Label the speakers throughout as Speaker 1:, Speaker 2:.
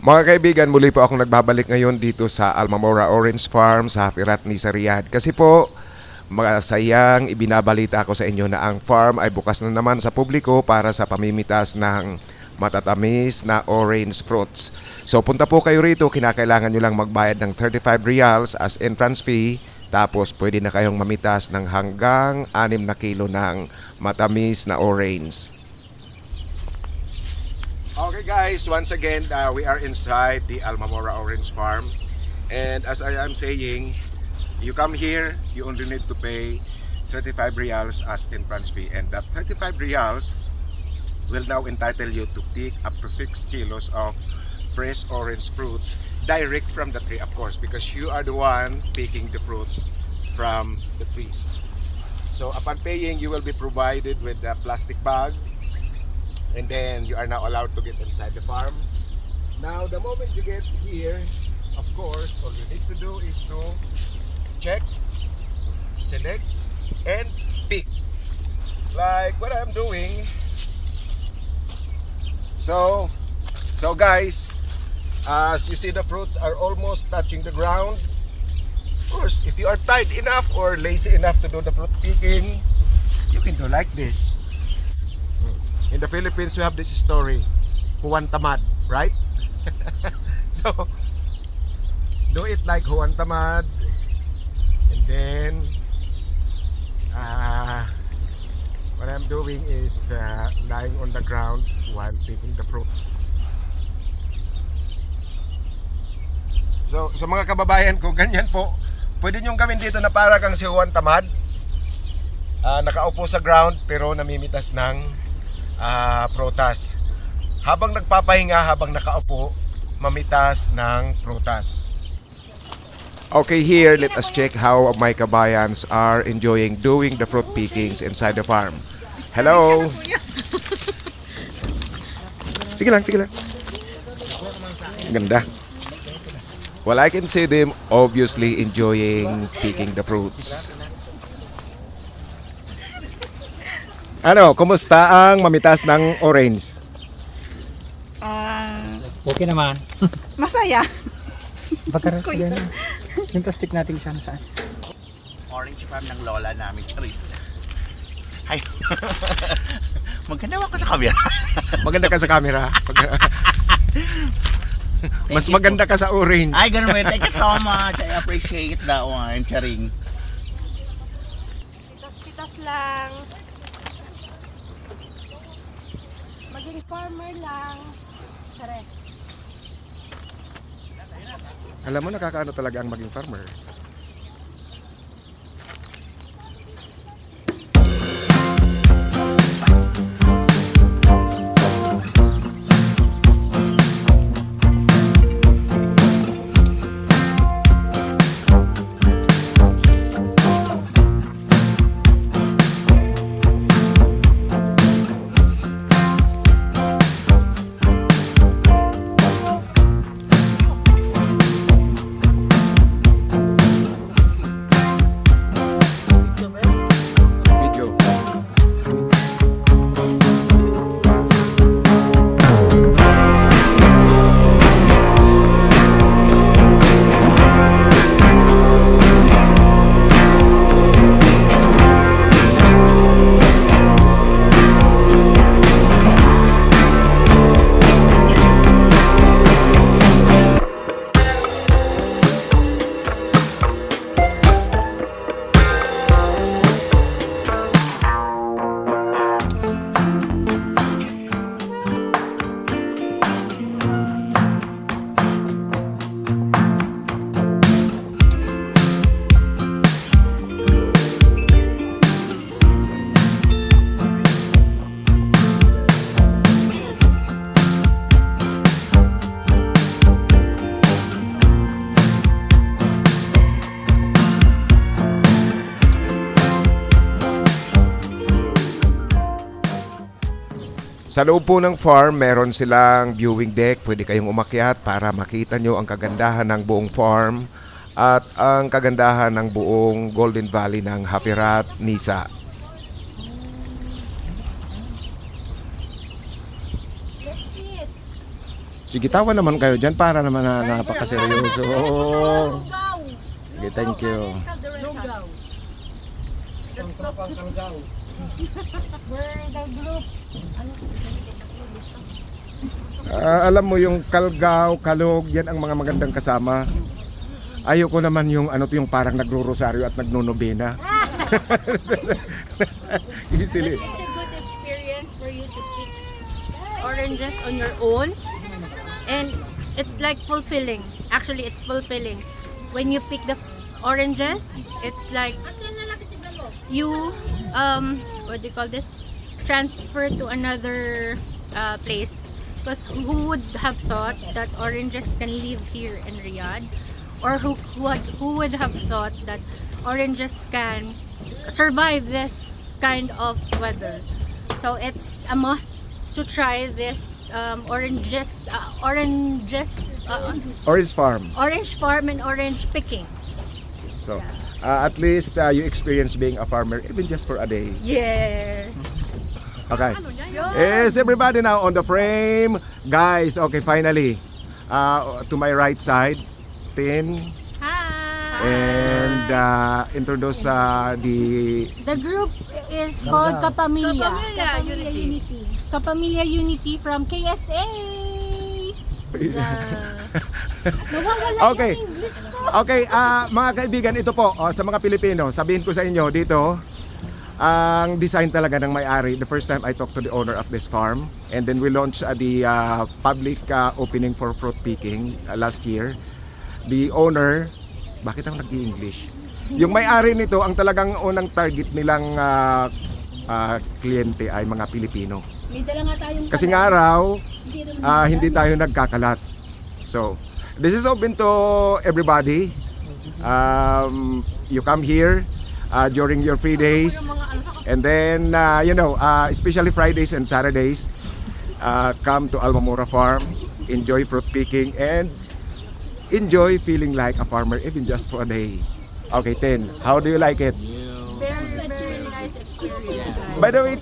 Speaker 1: Mga kaibigan, muli po akong nagbabalik ngayon dito sa Almamora Orange Farm sa Hafirat Nisa Riyadh. Kasi po, masayang ibinabalita ko sa inyo na ang farm ay bukas na naman sa publiko para sa pamimitas ng matatamis na orange fruits. So punta po kayo rito, kinakailangan nyo lang magbayad ng 35 reals as entrance fee. Tapos pwede na kayong mamitas ng hanggang 6 na kilo ng matamis na orange. Okay guys, once again, we are inside the Almamora Orange Farm. And as I am saying, you come here, you only need to pay 35 reals as entrance fee. And that 35 reals will now entitle you to pick up to 6 kilos of fresh orange fruits direct from the tree, of course, because you are the one picking the fruits from the trees. So upon paying, you will be provided with a plastic bag, and then you are now allowed to get inside the farm. Now, the moment you get here, of course, all you need to do is to check, select, and pick. Like what I'm doing. So guys, as you see, the fruits are almost touching the ground. Of course, if you are tired enough or lazy enough to do the fruit picking, you can do like this. In the Philippines, we have this story, Juan Tamad, right? So, do it like Juan Tamad, and then what I'm doing is lying on the ground while picking the fruits. So, sa mga kababayan ko, ganyan po, pwede nyong gawin dito na para kang si Juan Tamad, nakaupo sa ground pero namimitas ng prutas. Habang nagpapahinga, habang nakaupo, mamitas ng prutas. Okay, here let us check how my kabayans are enjoying doing the fruit pickings inside the farm. Hello. Sige lang, sige lang. Ganda. Well, I can see them obviously enjoying picking the fruits. Ano, kumusta ang mamitas ng orange?
Speaker 2: Okay naman.
Speaker 3: Masaya.
Speaker 2: Pagkaras yan. Yung plastic natin sana saan?
Speaker 4: Orange farm ng lola namin, charit. Ay, maganda ako sa camera.
Speaker 1: Maganda ka sa camera. Mas maganda ka sa orange.
Speaker 4: Ay, ganun ba? Thank you so much. I appreciate that one, charing.
Speaker 3: Pitas-pitas lang. Maging farmer lang. Chares.
Speaker 1: Alam mo, nakakaano talaga ang maging farmer. Video. Sa loob po ng farm, meron silang viewing deck. Pwede kayong umakyat para makita nyo ang kagandahan ng buong farm at ang kagandahan ng buong Golden Valley ng Hafirat Nisa. Sige, tawa naman kayo dyan para naman na napakaseryoso. Okay, thank you. Alam mo yung kalgaw, kalog, yan ang mga magandang kasama. Ayoko naman yung yung parang nagro-rosaryo at nagnonobena. Easily.
Speaker 5: It's a good experience for you to pick oranges on your own, and it's like fulfilling. Actually, it's fulfilling. When you pick the oranges, it's like you what do you call this? Transfer to another place. Because who would have thought that oranges can live here in Riyadh? Or who would have thought that oranges can survive this kind of weather? So it's a must to try this orange farm and orange picking.
Speaker 1: So, at least you experience being a farmer even just for a day.
Speaker 5: Yes.
Speaker 1: Okay. Is everybody now on the frame? Guys, okay, finally. To my right side, Tin.
Speaker 5: Hi.
Speaker 1: And introduce
Speaker 5: The group is called Kapamilya. Unity. Kapamilya Unity from KSA.
Speaker 1: Okay. Okay, mga kaibigan, ito po sa mga Pilipino, sabihin ko sa inyo dito, ang design talaga ng may-ari. The first time I talked to the owner of this farm, and then we launched the public opening for fruit picking last year. The owner, bakit ako nag-i-English? Yung may-ari nito, ang talagang unang target nilang kliyente ay mga Pilipino. Kasi nga raw, hindi tayo nagkakalat. So, this is open to everybody. You come here during your free days, and then especially Fridays and Saturdays, come to Almamora Farm, enjoy fruit picking, and enjoy feeling like a farmer even just for a day. Okay, Tin, how do you like it?
Speaker 5: Very nice experience.
Speaker 1: By the way,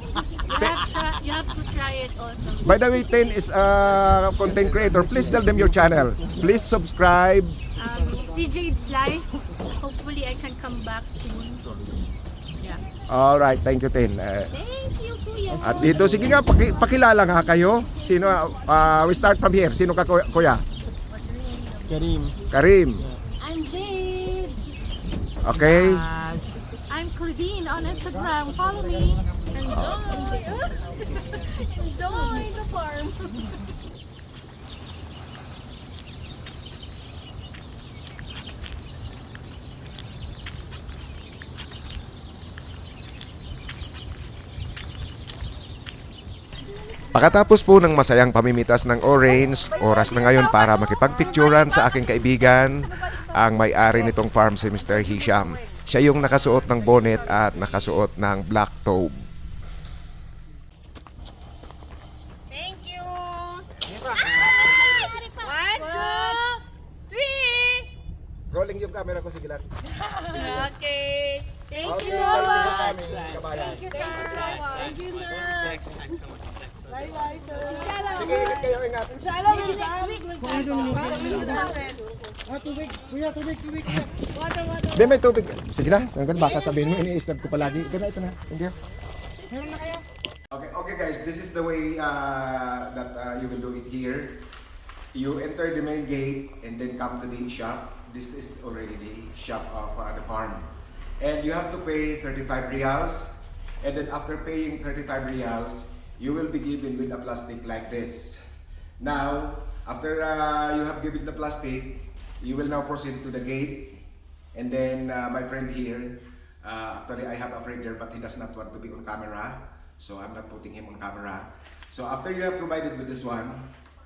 Speaker 5: You have to try it also.
Speaker 1: by the way, Tin is a content creator. Please tell them your channel. Please subscribe.
Speaker 5: CJ's Life. Hopefully I can come back soon. Yeah.
Speaker 1: All right, thank you, Tin.
Speaker 5: Thank you, Kuya.
Speaker 1: At dito, sige nga, pakilala nga kayo. Sino, we start from here. Sino ka, kuya? Karim.
Speaker 5: I'm Jade.
Speaker 1: Okay.
Speaker 5: I'm Claudine on Instagram. Follow me. Enjoy. Enjoy the farm.
Speaker 1: Pagkatapos po ng masayang pamimitas ng orange, oras na ngayon para makipagpicturan sa aking kaibigan, ang may-ari nitong farm si Mr. Hisham. Siya yung nakasuot ng bonnet at nakasuot ng black tobe.
Speaker 5: Thank you. 1, 2, 3.
Speaker 1: Rolling yung camera ko, sige lang.
Speaker 5: Okay. Thank you so much. Thank you so much. Thank you, sir. Bye-bye, sir.
Speaker 1: Sige, ingat kayo, ingat.
Speaker 5: Inshallah, next week we'll come.
Speaker 2: Tubig.
Speaker 1: Di, may tubig. Sige na, hanggang baka sabihin mo, ini-snap ko palagi. Ito na. Thank you. Okay guys, this is the way that you will do it here. You enter the main gate and then come to the shop. This is already the shop of the farm. And you have to pay 35 riyals. And then after paying 35 riyals, you will be given with a plastic like this. Now, after you have given the plastic, you will now proceed to the gate. And then my friend here, actually I have a friend there but he does not want to be on camera. So I'm not putting him on camera. So after you have provided with this one,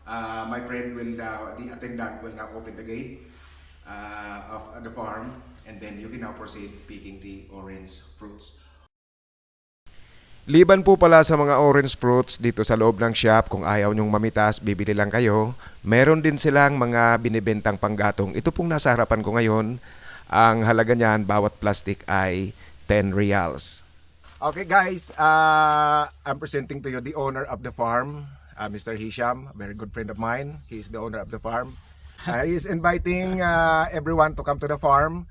Speaker 1: my friend will, the attendant will now open the gate of the farm. And then you can now proceed picking the orange fruits. Liban po pala sa mga orange fruits dito sa loob ng shop, kung ayaw nyong mamitas, bibili lang kayo. Meron din silang mga binibentang panggatong. Ito pong nasa harapan ko ngayon, ang halaga niyan bawat plastic ay 10 riyals. Okay guys, I'm presenting to you the owner of the farm. Mr. Hisham, a very good friend of mine. He's the owner of the farm. He's inviting everyone to come to the farm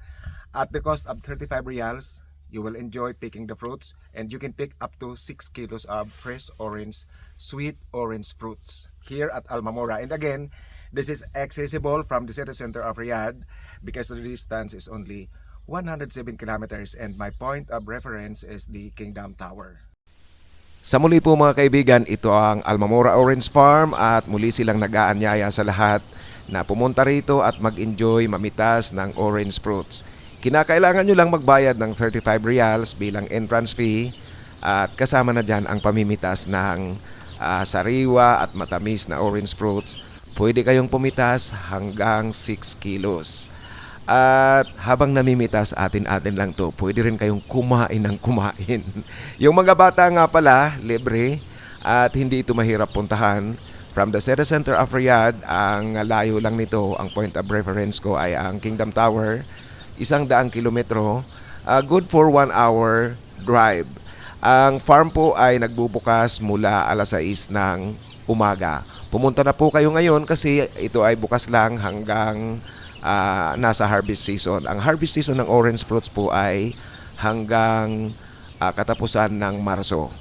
Speaker 1: at the cost of 35 reals. You will enjoy picking the fruits, and you can pick up to 6 kilos of fresh orange, sweet orange fruits here at Almamora. And again, this is accessible from the city center of Riyadh because the distance is only 107 kilometers, and my point of reference is the Kingdom Tower. Sa muli po mga kaibigan, ito ang Almamora Orange Farm at muli silang nag-aanyaya sa lahat na pumunta rito at mag-enjoy mamitas ng orange fruits. Kinakailangan nyo lang magbayad ng 35 reals bilang entrance fee at kasama na dyan ang pamimitas ng sariwa at matamis na orange fruits. Pwede kayong pumitas hanggang 6 kilos. At habang namimitas, atin-atin lang to, pwede rin kayong kumain ng kumain. Yung mga bata nga pala, libre at hindi ito mahirap puntahan. From the city center of Riyadh, ang layo lang nito, ang point of reference ko ay ang Kingdom Tower, 100 kilometro, good for 1 hour drive. Ang farm po ay nagbubukas mula alas 6 ng umaga. Pumunta na po kayo ngayon kasi ito ay bukas lang hanggang nasa harvest season. Ang harvest season ng orange fruits po ay hanggang katapusan ng Marso.